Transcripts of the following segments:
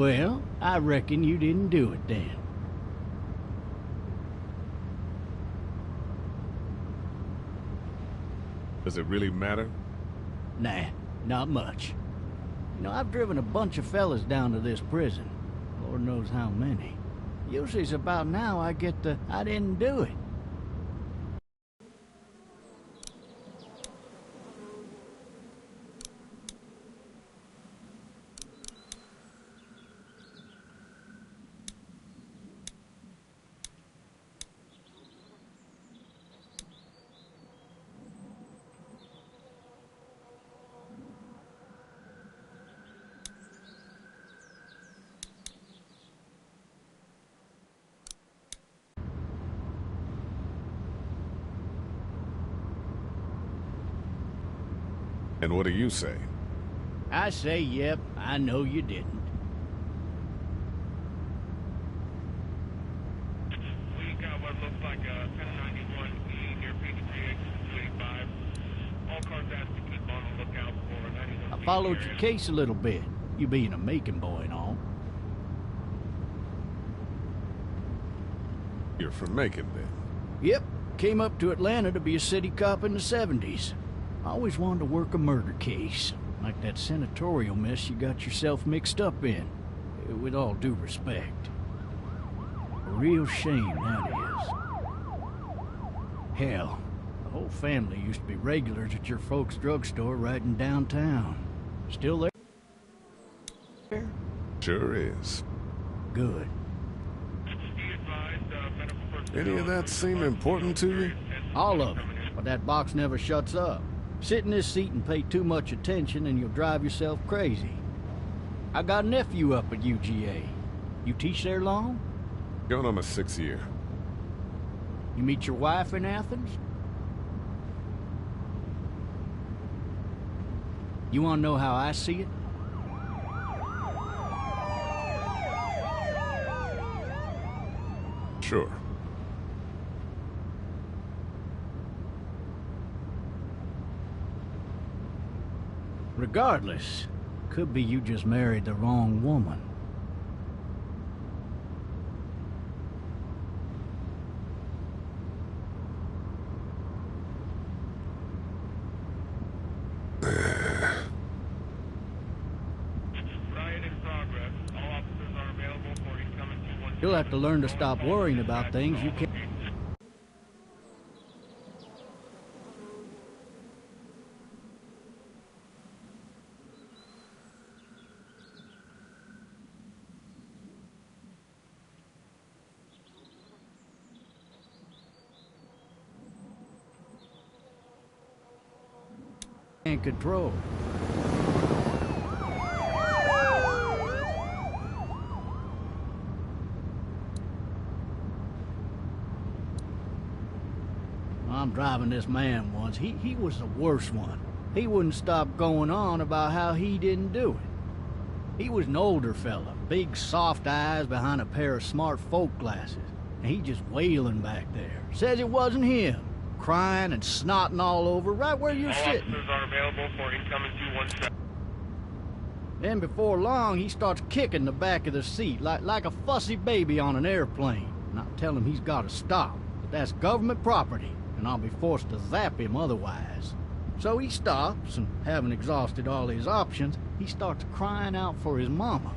Well, I reckon you didn't do it then. Does it really matter? Nah, not much. You know, I've driven a bunch of fellas down to this prison. Lord knows how many. Usually it's about now I get the, I didn't do it. And what do you say? I say, yep, I know you didn't. We got what looks like a 1091E near Peachtree, exit 285. All cars asked to keep on the lookout for 91. I followed your case a little bit, you being a Macon boy and all. You're from Macon, then? Yep, came up to Atlanta to be a city cop in the 70s. I always wanted to work a murder case, like that senatorial mess you got yourself mixed up in, with all due respect. A real shame, that is. Hell, the whole family used to be regulars at your folks' drugstore right in downtown. Still there? Sure is. Good. Any of that seem important to you? All of it, but that box never shuts up. Sit in this seat and pay too much attention and you'll drive yourself crazy. I got a nephew up at UGA. You teach there long? Going on my 6th year. You meet your wife in Athens? You want to know how I see it? Sure. Regardless, could be you just married the wrong woman. Riot in progress. All officers are available for incoming 212. You'll have to learn to stop worrying about things you can't. Can't control. I'm driving this man once. He was the worst one. He wouldn't stop going on about how he didn't do it. He was an older fella, big soft eyes behind a pair of smart folk glasses. And he just wailing back there. Says it wasn't him. Crying and snotting all over right where you're sitting. All officers are available for incoming 217. Then before long, he starts kicking the back of the seat like a fussy baby on an airplane. And I tell him he's got to stop, but that's government property, and I'll be forced to zap him otherwise. So he stops, and having exhausted all his options, he starts crying out for his mama.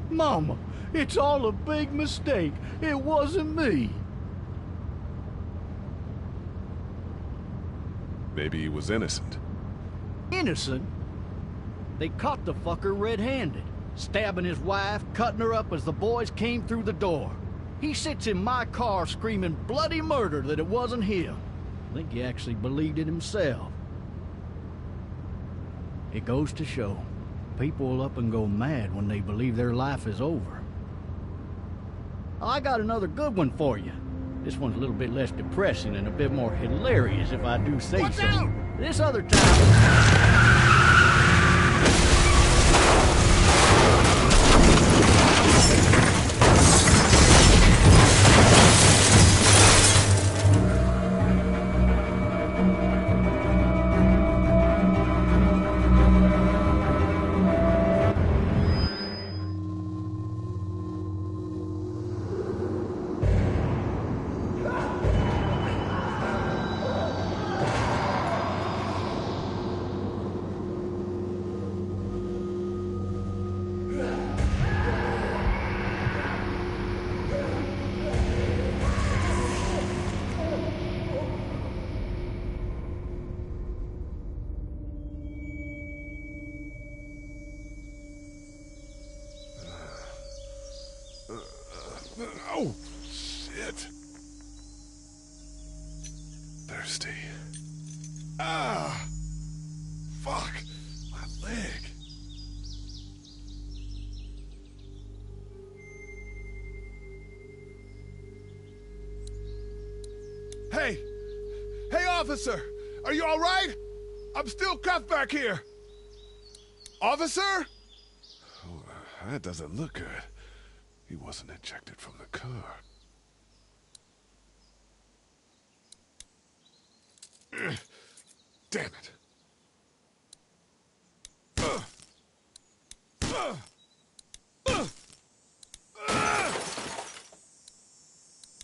Mama, it's all a big mistake. It wasn't me. Maybe he was innocent. Innocent? They caught the fucker red-handed, stabbing his wife, cutting her up as the boys came through the door. He sits in my car screaming bloody murder that it wasn't him. I think he actually believed it himself. It goes to show, people will up and go mad when they believe their life is over. I got another good one for you. This one's a little bit less depressing and a bit more hilarious, if I do say so. Out? This other time... Shit. Thirsty. Ah! Fuck! My leg. Hey! Hey, officer! Are you all right? I'm still cuffed back here. Officer? Oh, that doesn't look good. He wasn't ejected from the car. Damn it.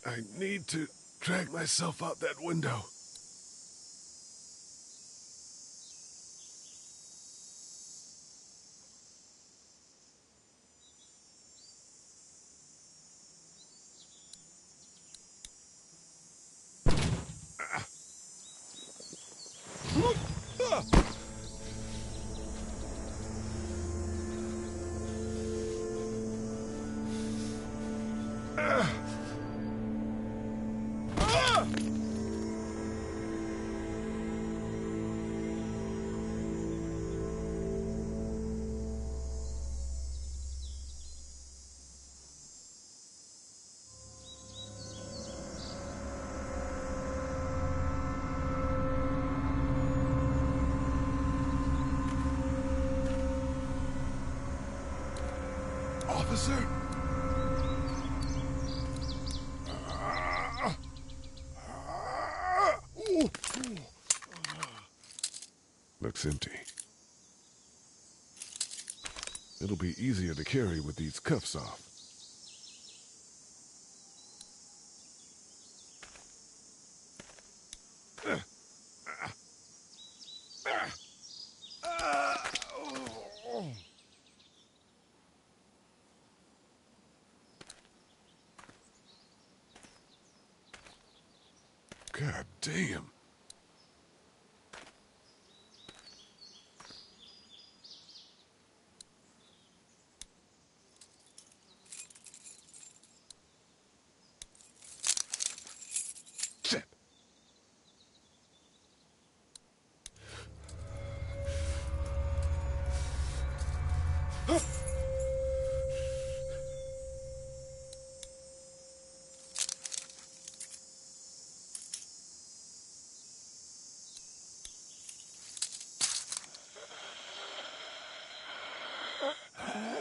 I need to drag myself out that window. Officer? Looks empty. It'll be easier to carry with these cuffs off. God damn. Shit.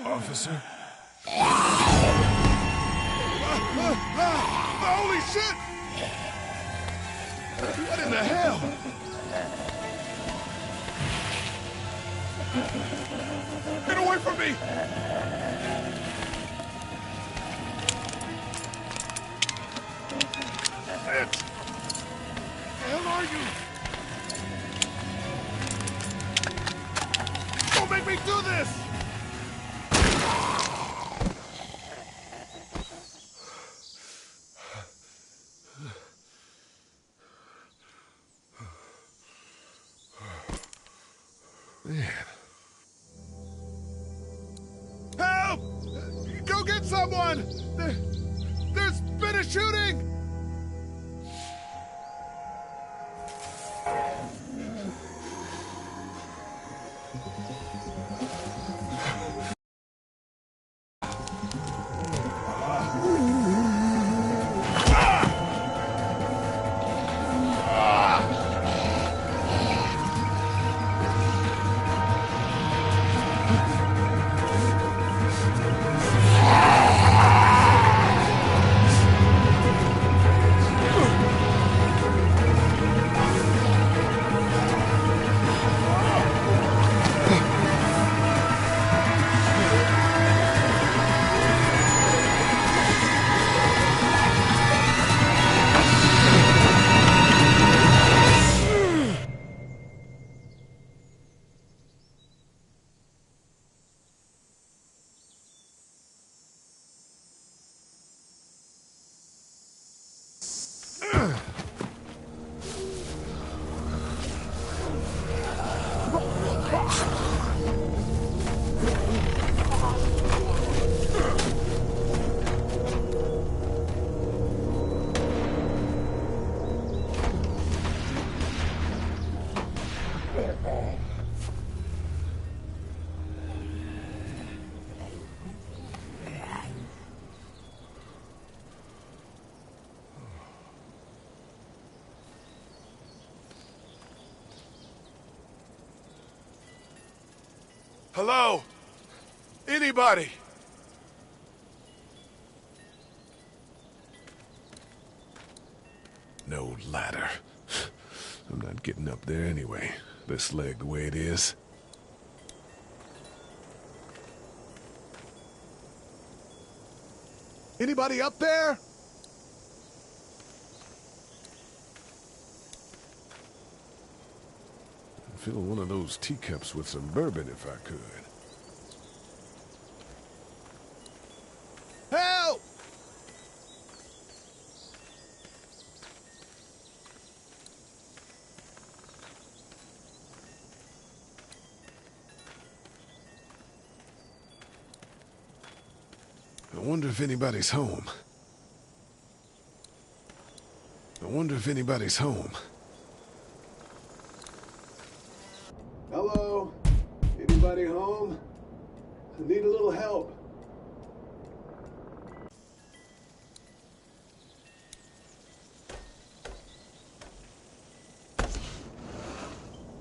Officer? Holy shit! What in the hell? Get away from me! What the hell are you? Don't make me do this! Man. Help! Go get someone! There's been a shooting! Hello? Anybody? No ladder. I'm not getting up there anyway. This leg the way it is. Anybody up there? I'd fill one of those teacups with some bourbon if I could. Help! I wonder if anybody's home. I wonder if anybody's home. Hello? Anybody home? I need a little help.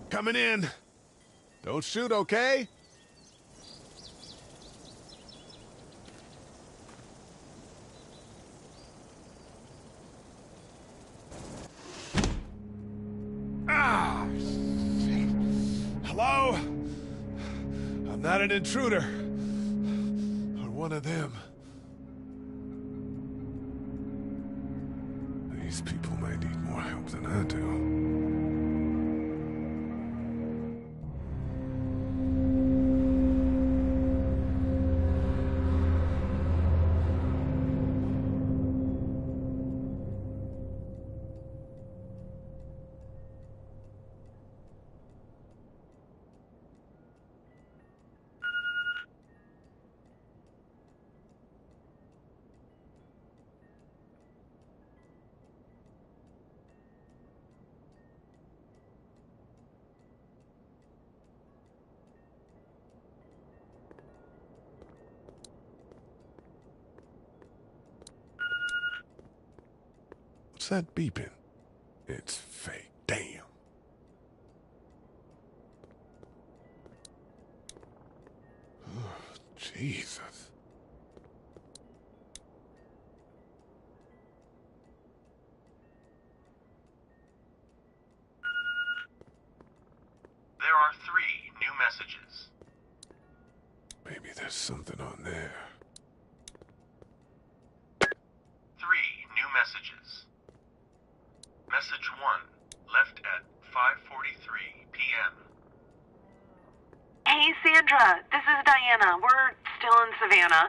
Coming in. Don't shoot, okay? Ah! Hello? I'm not an intruder. Or one of them. These people may need more help than I do. What's that beeping? It's fake. Damn. Oh, Jesus. There are 3 new messages. Maybe there's something on there. 3 new messages. Message 1, left at 5:43 p.m. Hey, Sandra, this is Diana. We're still in Savannah.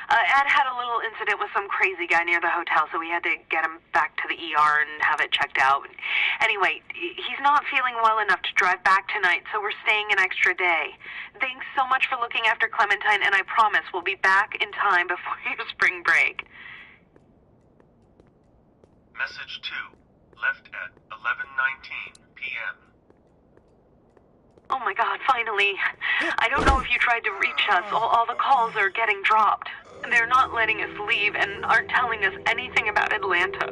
Ed had a little incident with some crazy guy near the hotel, so we had to get him back to the ER and have it checked out. Anyway, he's not feeling well enough to drive back tonight, so we're staying an extra day. Thanks so much for looking after Clementine, and I promise we'll be back in time before your spring break. Message 2, left at 11:19 p.m. Oh my God, finally. I don't know if you tried to reach us. All the calls are getting dropped. They're not letting us leave and aren't telling us anything about Atlanta.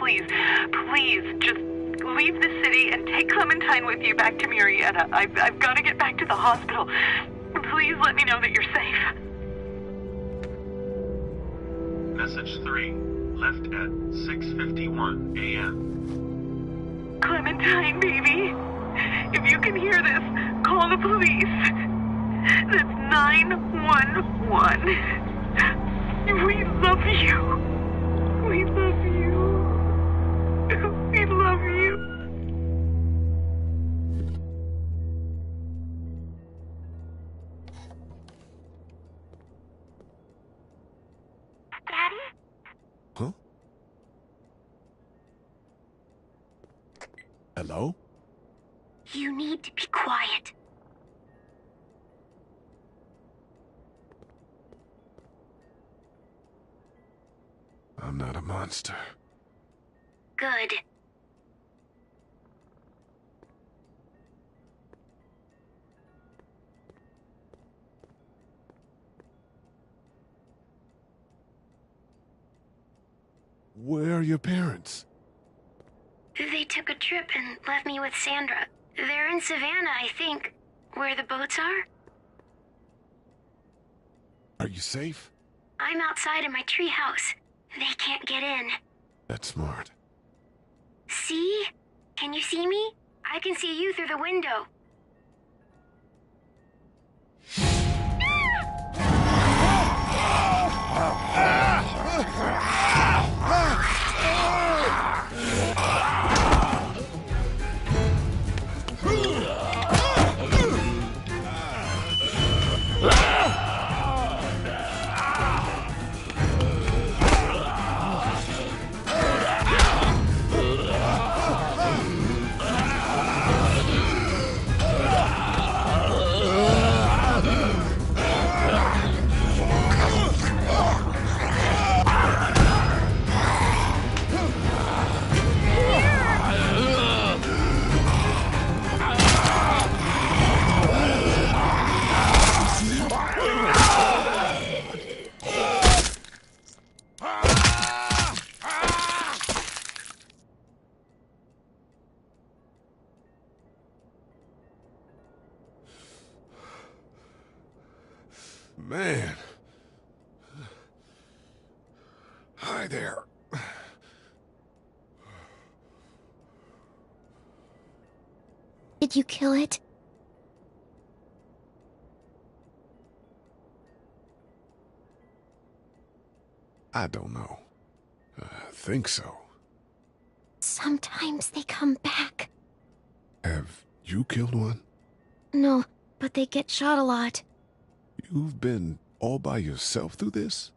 Please, please, just leave the city and take Clementine with you back to Murrieta. I've got to get back to the hospital. Please let me know that you're safe. Message 3, left at 6:51 a.m. Clementine, baby. If you can hear this, call the police. That's 911. We love you. We love you. We love you. Daddy? Huh? Hello? You need to be quiet. I'm not a monster. Good. Where are your parents? They took a trip and left me with Sandra. They're in Savannah, I think, where the boats are. Are you safe? I'm outside of my treehouse. They can't get in. That's smart. See? Can you see me? I can see you through the window. Man. Hi there. Did you kill it? I don't know. I think so. Sometimes they come back. Have you killed one? No, but they get shot a lot. You've been all by yourself through this?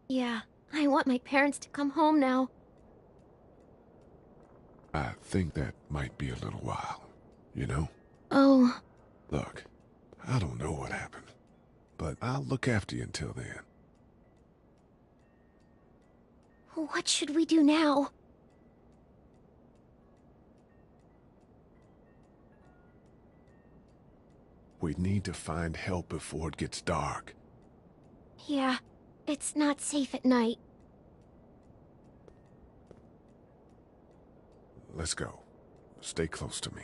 Yeah, I want my parents to come home now. I think that might be a little while, you know? Oh. Look, I don't know what happened, but I'll look after you until then. What should we do now? We need to find help before it gets dark. Yeah, it's not safe at night. Let's go. Stay close to me.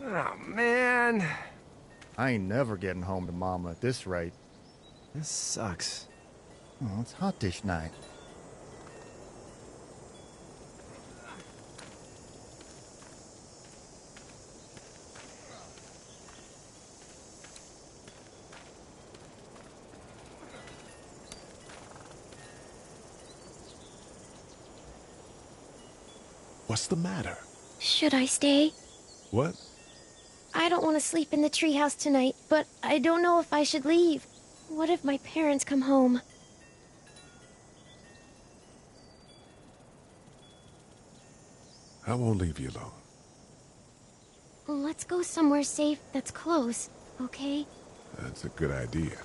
Oh, man. I ain't never getting home to Mama at this rate. This sucks. Oh, it's hot dish night. What's the matter? Should I stay? What? I don't want to sleep in the treehouse tonight, but I don't know if I should leave. What if my parents come home? I won't leave you alone. Let's go somewhere safe that's close, okay? That's a good idea.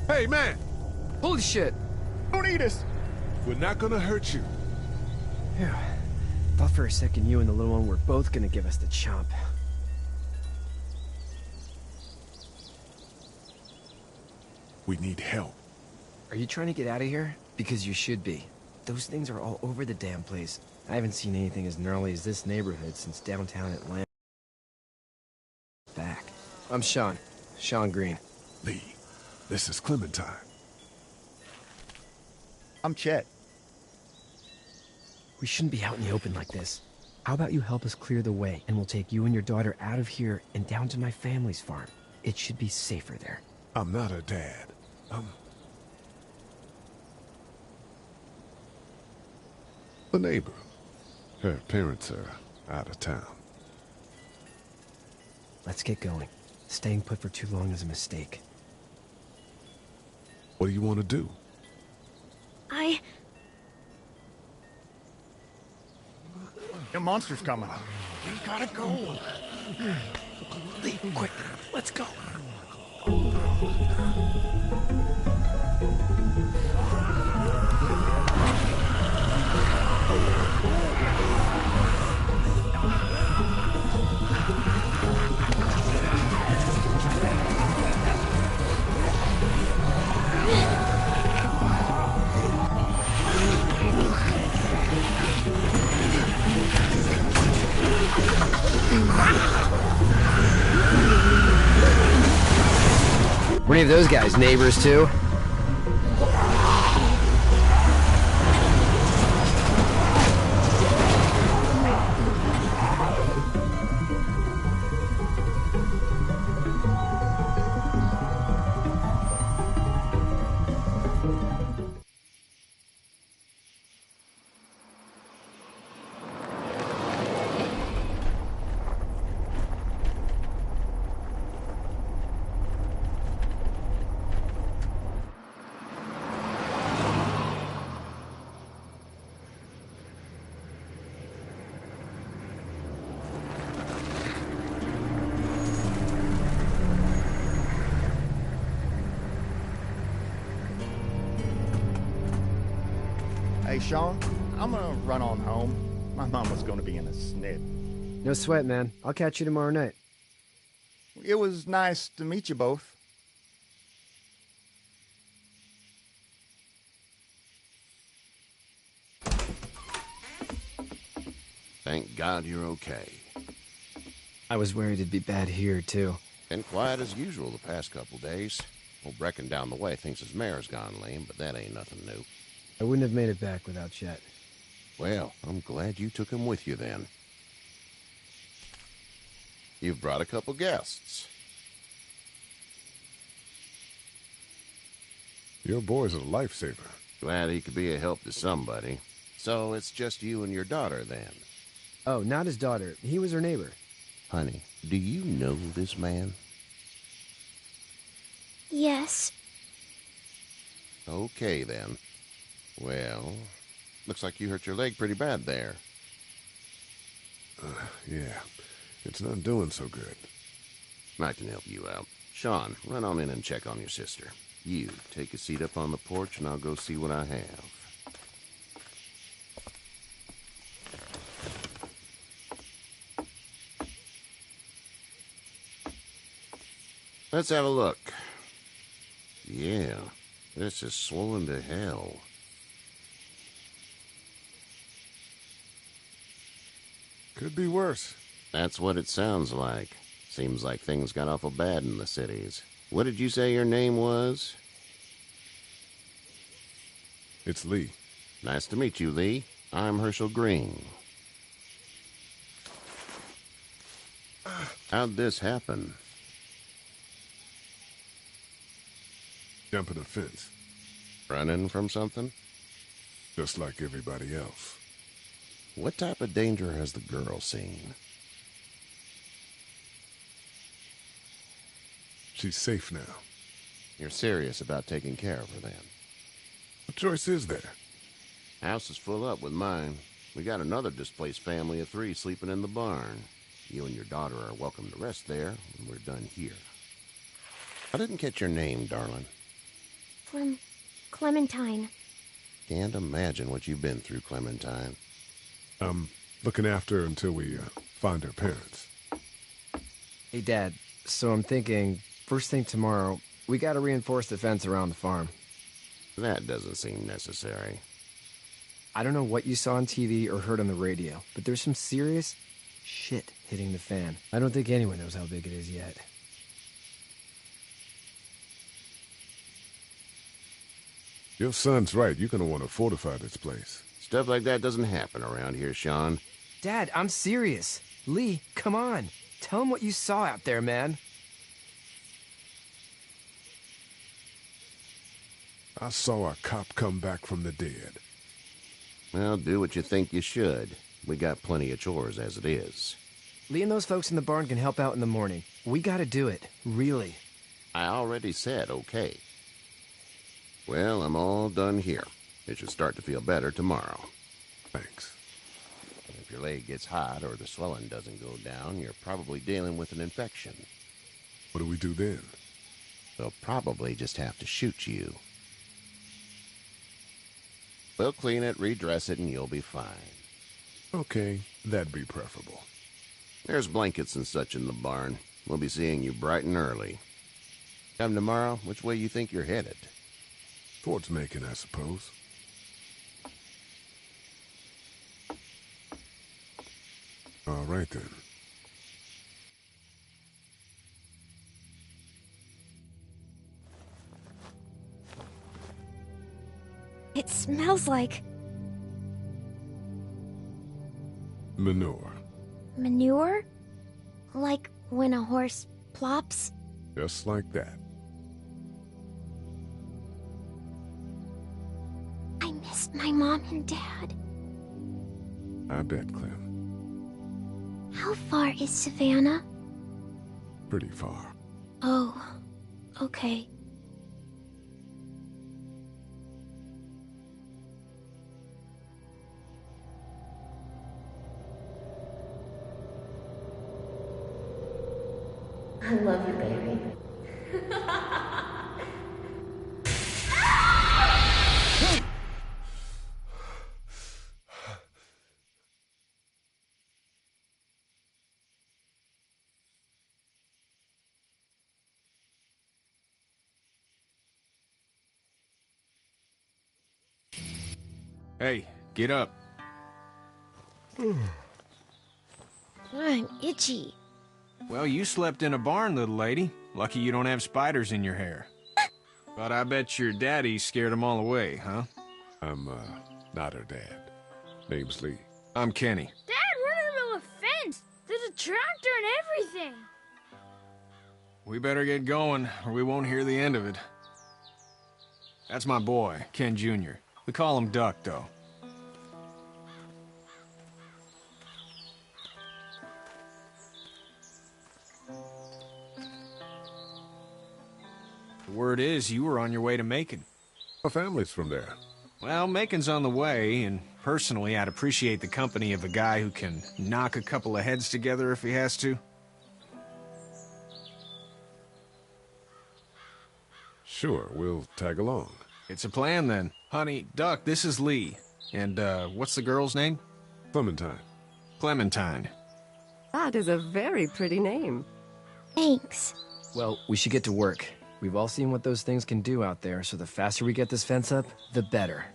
Hey, man! Holy shit. Don't eat us! We're not gonna hurt you. Phew. Thought for a second you and the little one were both gonna give us the chomp. We need help. Are you trying to get out of here? Because you should be. Those things are all over the damn place. I haven't seen anything as gnarly as this neighborhood since downtown Atlanta. Back. I'm Sean. Sean Green. Lee, this is Clementine. I'm Chet. We shouldn't be out in the open like this. How about you help us clear the way, and we'll take you and your daughter out of here and down to my family's farm. It should be safer there. I'm not her dad. I'm the neighbor. Her parents are out of town. Let's get going. Staying put for too long is a mistake. What do you want to do? The monster's coming. We gotta go. Leave, quick. Let's go. Were any of those guys neighbors too? Hey, Sean, I'm gonna run on home. My mama's gonna be in a snit. No sweat, man. I'll catch you tomorrow night. It was nice to meet you both. Thank God you're okay. I was worried it'd be bad here, too. Been quiet as usual the past couple days. Old Brecken down the way thinks his mare's gone lame, but that ain't nothing new. I wouldn't have made it back without Chet. Well, I'm glad you took him with you then. You've brought a couple guests. Your boy's a lifesaver. Glad he could be a help to somebody. So it's just you and your daughter then? Oh, not his daughter. He was her neighbor. Honey, do you know this man? Yes. Okay then. Well, looks like you hurt your leg pretty bad there. Yeah, it's not doing so good. I can help you out. Sean, run on in and check on your sister. You, take a seat up on the porch and I'll go see what I have. Let's have a look. Yeah, this is swollen to hell. Could be worse. That's what it sounds like. Seems like things got awful bad in the cities. What did you say your name was? It's Lee. Nice to meet you, Lee. I'm Herschel Green. How'd this happen? Jumping a fence. Running from something? Just like everybody else. What type of danger has the girl seen? She's safe now. You're serious about taking care of her, then? What choice is there? House is full up with mine. We got another displaced family of 3 sleeping in the barn. You and your daughter are welcome to rest there when we're done here. I didn't catch your name, darling. Clementine. Can't imagine what you've been through, Clementine. I'm looking after her until we find her parents. Hey, Dad. So I'm thinking, first thing tomorrow, we gotta reinforce the fence around the farm. That doesn't seem necessary. I don't know what you saw on TV or heard on the radio, but there's some serious shit hitting the fan. I don't think anyone knows how big it is yet. Your son's right. You're gonna want to fortify this place. Stuff like that doesn't happen around here, Sean. Dad, I'm serious. Lee, come on. Tell him what you saw out there, man. I saw a cop come back from the dead. Well, do what you think you should. We got plenty of chores as it is. Lee and those folks in the barn can help out in the morning. We gotta do it. Really. I already said okay. Well, I'm all done here. It should start to feel better tomorrow. Thanks. If your leg gets hot or the swelling doesn't go down, you're probably dealing with an infection. What do we do then? They'll probably just have to shoot you. We'll clean it, redress it, and you'll be fine. Okay, that'd be preferable. There's blankets and such in the barn. We'll be seeing you bright and early. Come tomorrow, which way you think you're headed? Towards Macon, I suppose. All right, then. It smells like Manure. manure? Like when a horse plops? Just like that. I miss my mom and dad. I bet, Clem. How far is Savannah? Pretty far. Oh, okay. I love you, baby. Hey, get up. I'm itchy. Well, you slept in a barn, little lady. Lucky you don't have spiders in your hair. But I bet your daddy scared them all away, huh? I'm, not her dad. Name's Lee. I'm Kenny. Dad, we're in the middle of a fence. There's a tractor and everything. We better get going, or we won't hear the end of it. That's my boy, Ken Jr. We call him Duck, though. The word is you were on your way to Macon. Our family's from there. Well, Macon's on the way, and personally, I'd appreciate the company of a guy who can knock a couple of heads together if he has to. Sure, we'll tag along. It's a plan, then. Honey, Duck, this is Lee. And, what's the girl's name? Clementine. Clementine. That is a very pretty name. Thanks. Well, we should get to work. We've all seen what those things can do out there, so the faster we get this fence up, the better.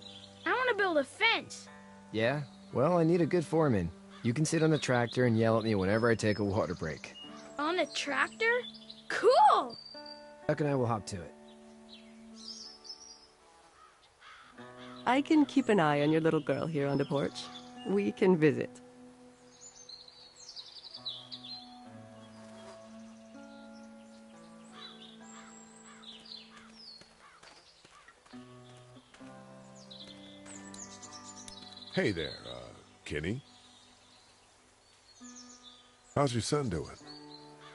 I want to build a fence. Yeah? Well, I need a good foreman. You can sit on the tractor and yell at me whenever I take a water break. On the tractor? Cool! Duck and I will hop to it. I can keep an eye on your little girl here on the porch. We can visit. Hey there, Kenny. How's your son doing?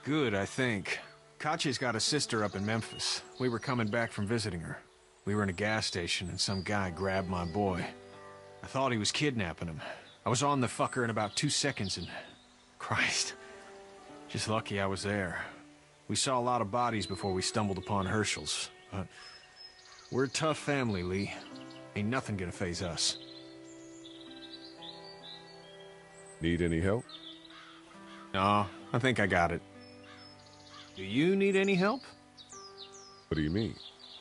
Good, I think. Kachi's got a sister up in Memphis. We were coming back from visiting her. We were in a gas station and some guy grabbed my boy. I thought he was kidnapping him. I was on the fucker in about 2 seconds and... Christ. Just lucky I was there. We saw a lot of bodies before we stumbled upon Herschel's. But we're a tough family, Lee. Ain't nothing gonna faze us. Need any help? No, I think I got it. Do you need any help? What do you mean?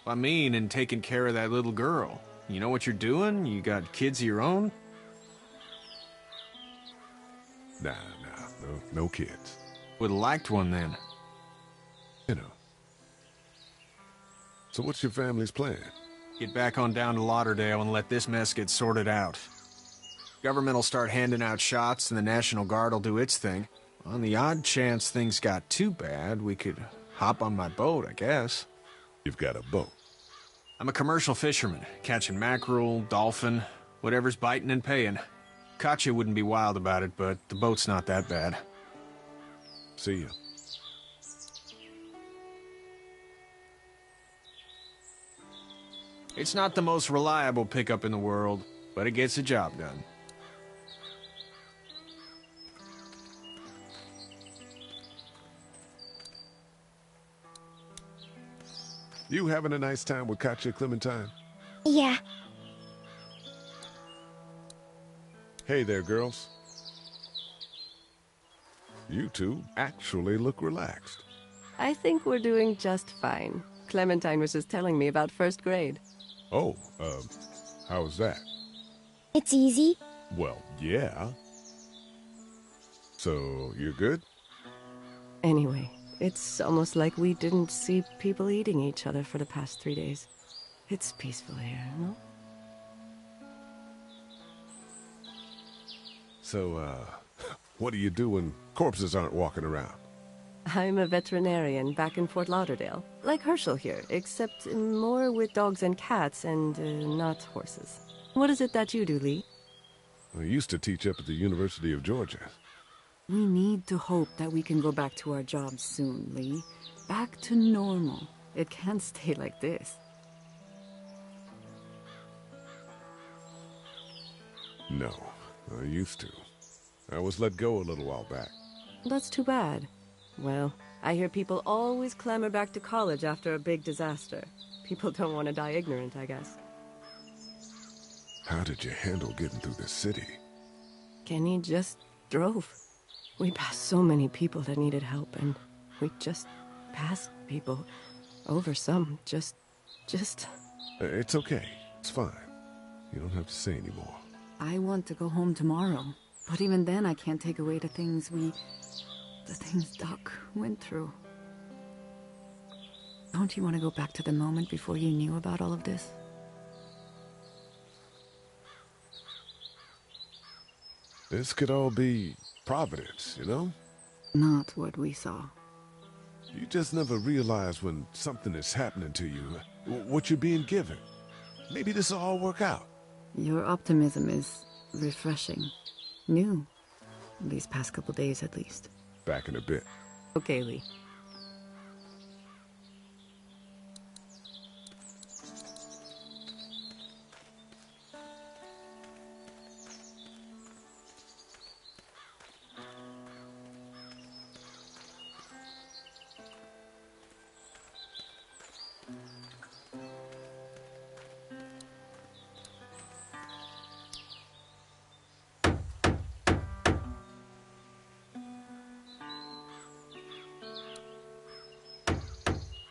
I mean, in taking care of that little girl. You know what you're doing? You got kids of your own? Nah, no kids. Would've liked one then. You know. So what's your family's plan? Get back on down to Lauderdale and let this mess get sorted out. Government will start handing out shots and the National Guard will do its thing. On the odd chance things got too bad, we could hop on my boat, I guess. You've got a boat? I'm a commercial fisherman, catching mackerel, dolphin, whatever's biting and paying. Katya wouldn't be wild about it, but the boat's not that bad. See ya. It's not the most reliable pickup in the world, but it gets the job done. You having a nice time with Katya, Clementine? Yeah. Hey there, girls. You two actually look relaxed. I think we're doing just fine. Clementine was just telling me about first grade. Oh, how's that? It's easy. Well, yeah. So, you're good? Anyway, it's almost like we didn't see people eating each other for the past 3 days. It's peaceful here, no? So, what do you do when corpses aren't walking around? I'm a veterinarian back in Fort Lauderdale. Like Herschel here, except more with dogs and cats and not horses. What is it that you do, Lee? I used to teach up at the University of Georgia. We need to hope that we can go back to our jobs soon, Lee. Back to normal. It can't stay like this. No, I used to. I was let go a little while back. That's too bad. Well, I hear people always clamor back to college after a big disaster. People don't want to die ignorant, I guess. How did you handle getting through the city? Kenny just drove. We passed so many people that needed help, and we just passed people over some. Just... It's okay. It's fine. You don't have to say anymore. I want to go home tomorrow. But even then, I can't take away the things Doc went through. Don't you want to go back to the moment before you knew about all of this? This could all be Providence, you know? Not what we saw. You just never realize when something is happening to you, what you're being given. Maybe this will all work out. Your optimism is refreshing. New. These past couple days, at least. Back in a bit. Okay, Lee.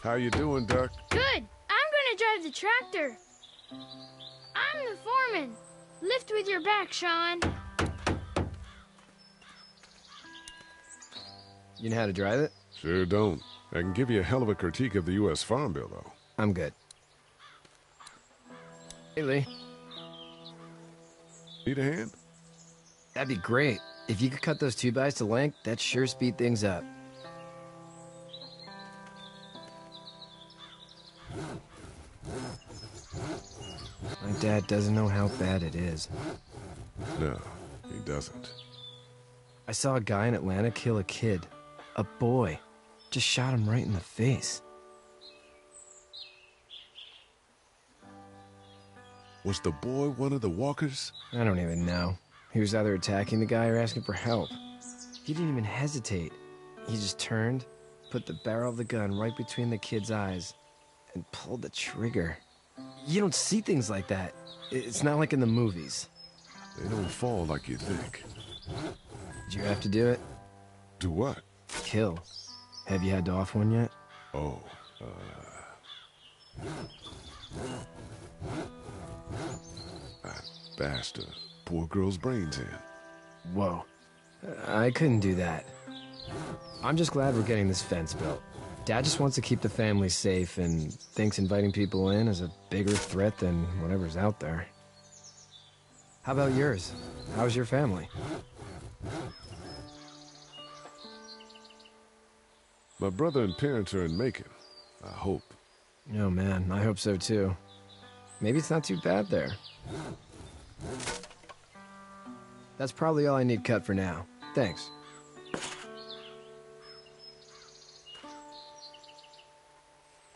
How you doing, Duck? Good. I'm gonna drive the tractor. I'm the foreman. Lift with your back, Sean. You know how to drive it? Sure don't. I can give you a hell of a critique of the U.S. Farm Bill, though. I'm good. Hey, Lee. Need a hand? That'd be great. If you could cut those 2x to length, that'd sure speed things up. My dad doesn't know how bad it is. No, he doesn't. I saw a guy in Atlanta kill a kid. A boy. Just shot him right in the face. Was the boy one of the walkers? I don't even know. He was either attacking the guy or asking for help. He didn't even hesitate. He just turned, put the barrel of the gun right between the kid's eyes, and pulled the trigger. You don't see things like that. It's not like in the movies. They don't fall like you think. Did you have to do it? Do what? Kill. Have you had to off one yet? Oh, I bashed a poor girl's brains in. Whoa. I couldn't do that. I'm just glad we're getting this fence built. Dad just wants to keep the family safe and thinks inviting people in is a bigger threat than whatever's out there. How about yours? How's your family? My brother and parents are in Macon. I hope. Oh man, I hope so too. Maybe it's not too bad there. That's probably all I need cut for now. Thanks.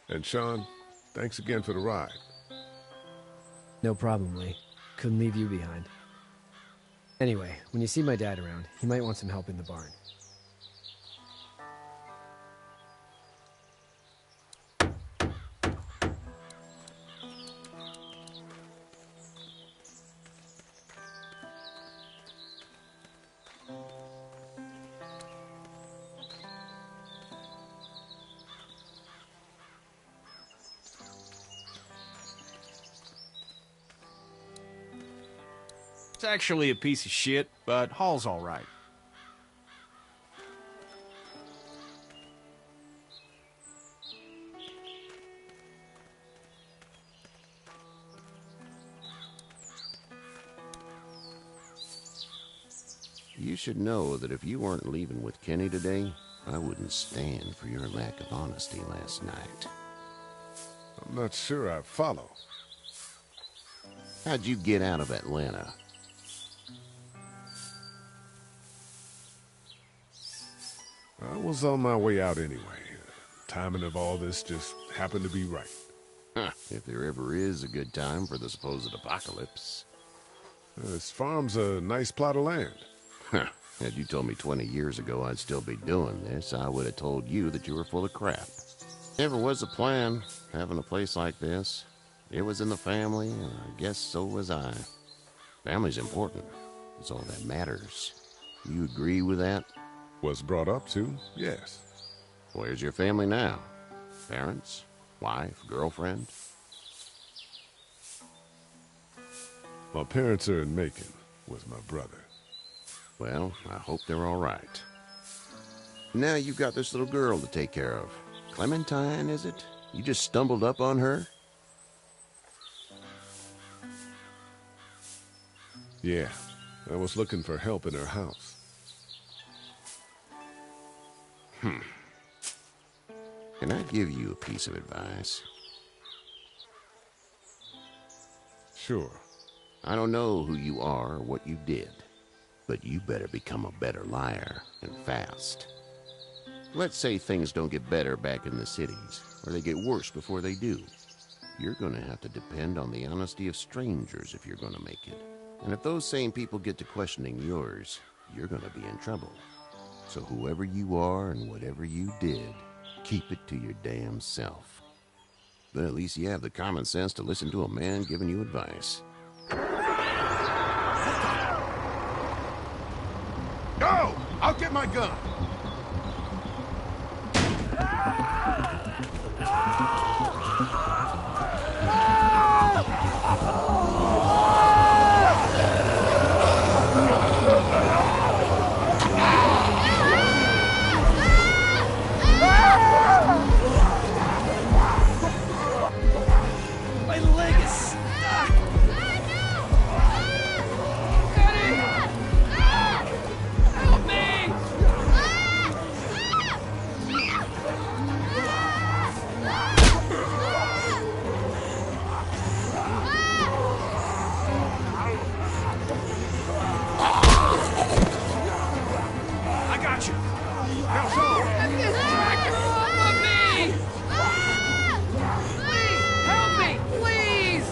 And Sean, thanks again for the ride. No problem, Lee. Couldn't leave you behind. Anyway, when you see my dad around, he might want some help in the barn. It's actually a piece of shit, but Hall's all right. You should know that if you weren't leaving with Kenny today, I wouldn't stand for your lack of honesty last night. I'm not sure I follow. How'd you get out of Atlanta? I was on my way out anyway. Timing of all this just happened to be right. Huh, if there ever is a good time for the supposed apocalypse. This farm's a nice plot of land. Huh. Had you told me 20 years ago I'd still be doing this, I would have told you that you were full of crap. Never was a plan, having a place like this. It was in the family, and I guess so was I. Family's important. It's all that matters. You agree with that? Was brought up to, yes. Where's your family now? Parents? Wife? Girlfriend? My parents are in Macon with my brother. Well, I hope they're all right. Now you've got this little girl to take care of. Clementine, is it? You just stumbled up on her? Yeah, I was looking for help in her house. Can I give you a piece of advice? Sure. I don't know who you are or what you did, but you better become a better liar, and fast. Let's say things don't get better back in the cities, or they get worse before they do. You're gonna have to depend on the honesty of strangers if you're gonna make it. And if those same people get to questioning yours, you're gonna be in trouble. So whoever you are and whatever you did, keep it to your damn self. But at least you have the common sense to listen to a man giving you advice. Go! I'll get my gun! My leg is stuck! Help me! I got you! Now, Sean! Get this tractor off of me! Please, help me! Please!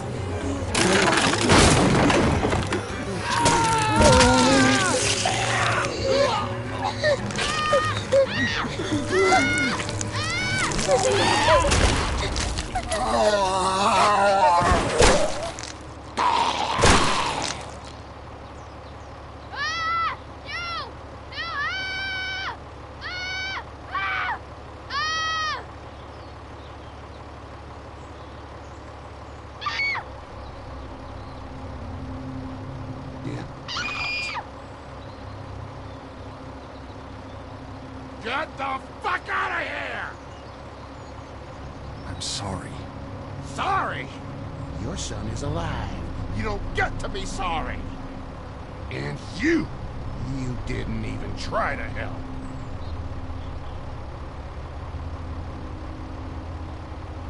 Get the fuck out of here! I'm sorry. Sorry? Your son is alive. You don't get to be sorry. And you didn't even try to help.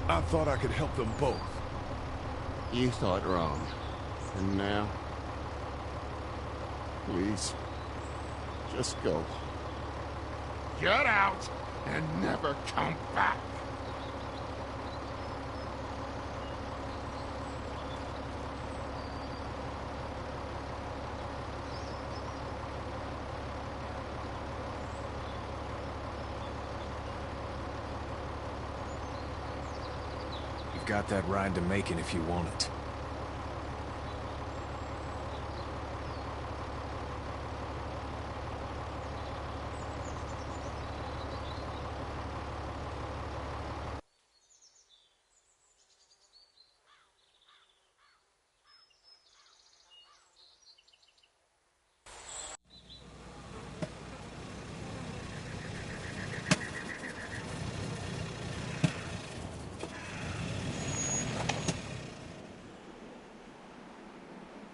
I thought I could help them both. You thought wrong. And now? Please, just go. Get out and never come back. You've got that ride to Macon if you want it.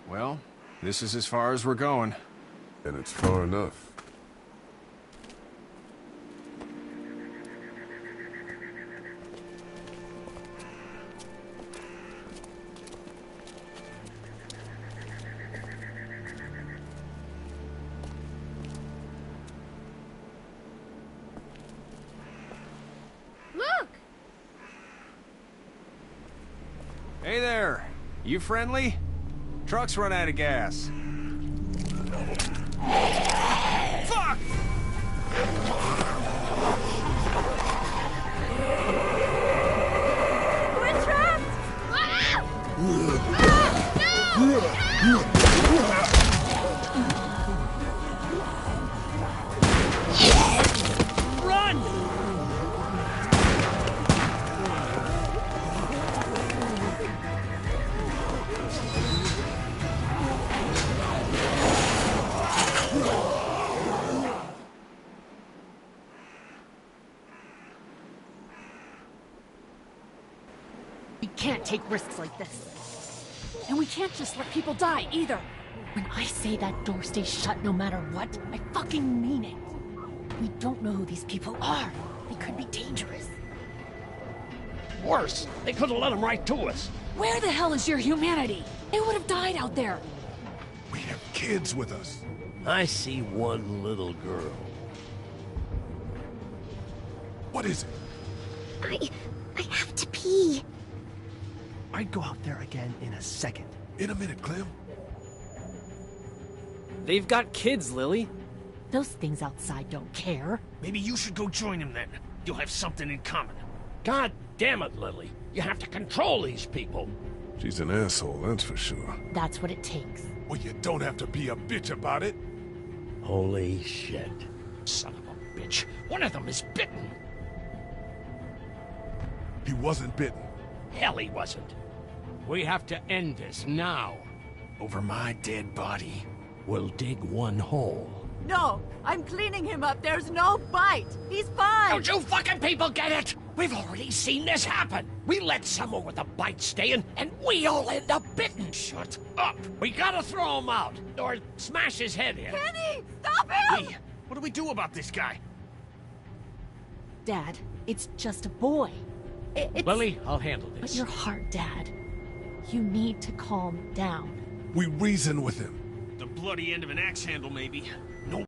Well, this is as far as we're going. And it's far enough. Look! Hey there! You friendly? Truck's run out of gas. Fuck! We're trapped! Run! We can't take risks like this. And we can't just let people die, either. When I say that door stays shut no matter what, I fucking mean it. We don't know who these people are. They could be dangerous. Worse, they could have let them right to us. Where the hell is your humanity? They would have died out there. We have kids with us. I see one little girl. What is it? I have to pee. I'd go out there again in a second. In a minute, Clem. They've got kids, Lily. Those things outside don't care. Maybe you should go join them then. You'll have something in common. God damn it, Lily. You have to control these people. She's an asshole, that's for sure. That's what it takes. Well, you don't have to be a bitch about it. Holy shit. Son of a bitch. One of them is bitten. He wasn't bitten. Hell, he wasn't. We have to end this now. Over my dead body. We'll dig one hole. No, I'm cleaning him up. There's no bite. He's fine. Don't you fucking people get it? We've already seen this happen. We let someone with a bite stay in, and we all end up bitten. Shut up. We gotta throw him out, or smash his head in. Kenny, stop him! Hey, what do we do about this guy? Dad, it's just a boy. It's... Lily, I'll handle this. But your heart, Dad. You need to calm down. We reason with him. The bloody end of an axe handle, maybe. No